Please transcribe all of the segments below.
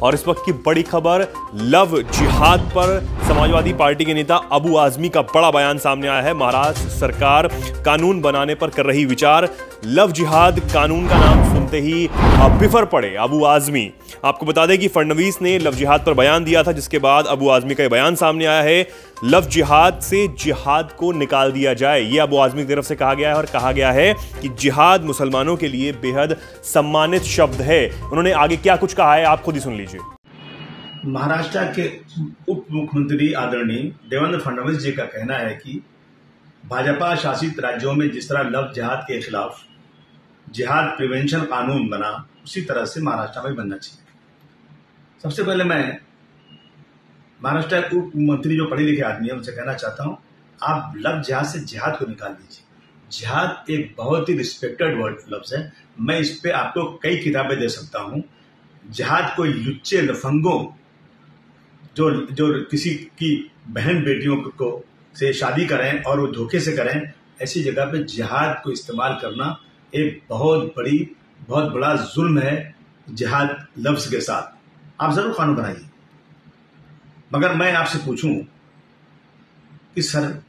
और इस वक्त की बड़ी खबर, लव जिहाद पर समाजवादी पार्टी के नेता अबू आजमी का बड़ा बयान सामने आया है। महाराष्ट्र सरकार कानून बनाने पर कर रही विचार। लव जिहाद कानून का नाम सुनते ही बिफर पड़े अबू आजमी। आपको बता दें कि फडणवीस ने लव जिहाद पर बयान दिया था, जिसके बाद अबू आजमी का बयान सामने आया है। लव जिहाद से जिहाद को निकाल दिया जाए, यह अबू आजमी की तरफ से कहा गया है। और कहा गया है कि जिहाद मुसलमानों के लिए बेहद सम्मानित शब्द है। उन्होंने आगे क्या कुछ कहा है, आप खुद ही सुन लीजिए। महाराष्ट्र के उप मुख्यमंत्री आदरणीय देवेंद्र फडणवीस जी का कहना है कि भाजपा शासित राज्यों में जिस तरह लव जिहाद के खिलाफ जिहाद प्रिवेंशन कानून बना, उसी तरह से महाराष्ट्र में बनना चाहिए। सबसे पहले मैं महाराष्ट्र के उप मुख्यमंत्री जो पढ़े लिखे आदमी है उनसे कहना चाहता हूं, आप लव जिहाद से जिहाद को निकाल दीजिए। जिहाद एक बहुत ही रिस्पेक्टेड वर्ड लफ्ज है। मैं इस पे आपको कई किताबें दे सकता हूं। जिहाद को लुच्चे लफंगों जो किसी की बहन बेटियों को से शादी करें और वो धोखे से करें, ऐसी जगह पे जिहाद को इस्तेमाल करना एक बहुत बड़ा जुल्म है। जिहाद लफ्ज के साथ आप जरूर कानून बनाइए, मगर मैं आपसे पूछूं कि सर,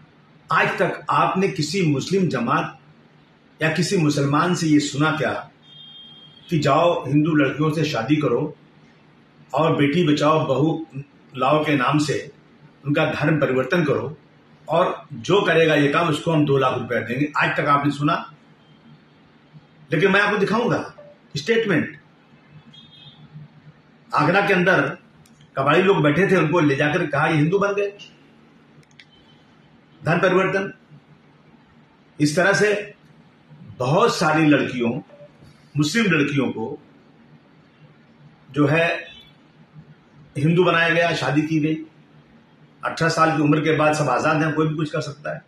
आज तक आपने किसी मुस्लिम जमात या किसी मुसलमान से ये सुना क्या कि जाओ हिंदू लड़कियों से शादी करो और बेटी बचाओ बहू लाओ के नाम से उनका धर्म परिवर्तन करो और जो करेगा ये काम उसको हम 2 लाख रुपए देंगे? आज तक आपने सुना? लेकिन मैं आपको दिखाऊंगा स्टेटमेंट। आगरा के अंदर कबाड़ी लोग बैठे थे, उनको ले जाकर कहा ये हिंदू बन गए, धर्म परिवर्तन। इस तरह से बहुत सारी लड़कियों, मुस्लिम लड़कियों को जो है हिंदू बनाया गया, शादी की गई। 18 साल की उम्र के बाद सब आजाद हैं, कोई भी कुछ कर सकता है।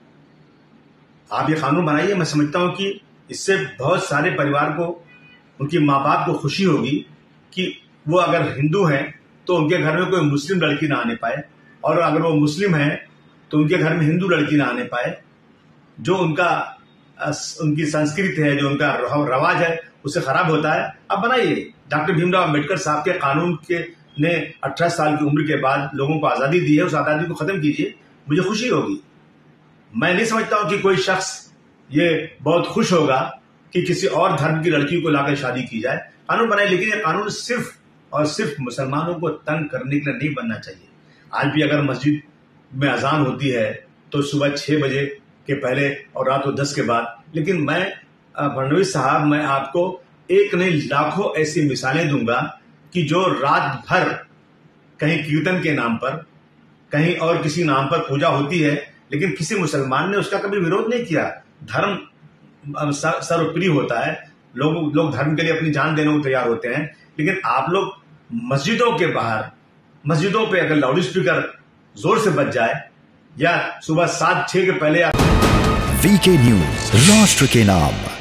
आप ये कानून बनाइए। मैं समझता हूं कि इससे बहुत सारे परिवार को, उनकी माँ बाप को खुशी होगी कि वो अगर हिंदू हैं तो उनके घर में कोई मुस्लिम लड़की ना आने पाए, और अगर वो मुस्लिम हैं तो उनके घर में हिंदू लड़की ना आने पाए। जो उनकी संस्कृति है, जो उनका रवाज है, उससे खराब होता है। अब बनाइए। डॉक्टर भीमराव अंबेडकर साहब के कानून ने 18 साल की उम्र के बाद लोगों को आजादी दी है, उस आजादी को खत्म कीजिए, मुझे खुशी होगी। मैं नहीं समझता हूं कि कोई शख्स ये बहुत खुश होगा कि किसी और धर्म की लड़की को लाकर शादी की जाए। कानून बनाए, लेकिन ये कानून सिर्फ और सिर्फ मुसलमानों को तंग करने के लिए नहीं बनना चाहिए। आज भी अगर मस्जिद में अजान होती है तो सुबह 6 बजे के पहले और रात को 10 के बाद। लेकिन मैं फडणवीस साहब, मैं आपको एक नहीं लाखों ऐसी मिसालें दूंगा कि जो रात भर कहीं कीर्तन के नाम पर, कहीं और किसी नाम पर पूजा होती है, लेकिन किसी मुसलमान ने उसका कभी विरोध नहीं किया। धर्म सर्वप्रिय होता है, लोग धर्म के लिए अपनी जान देने को तैयार होते हैं। लेकिन आप लोग मस्जिदों के बाहर, मस्जिदों पे अगर लाउड स्पीकर जोर से बज जाए या सुबह 7-6 के पहले। वीके न्यूज, राष्ट्र के नाम।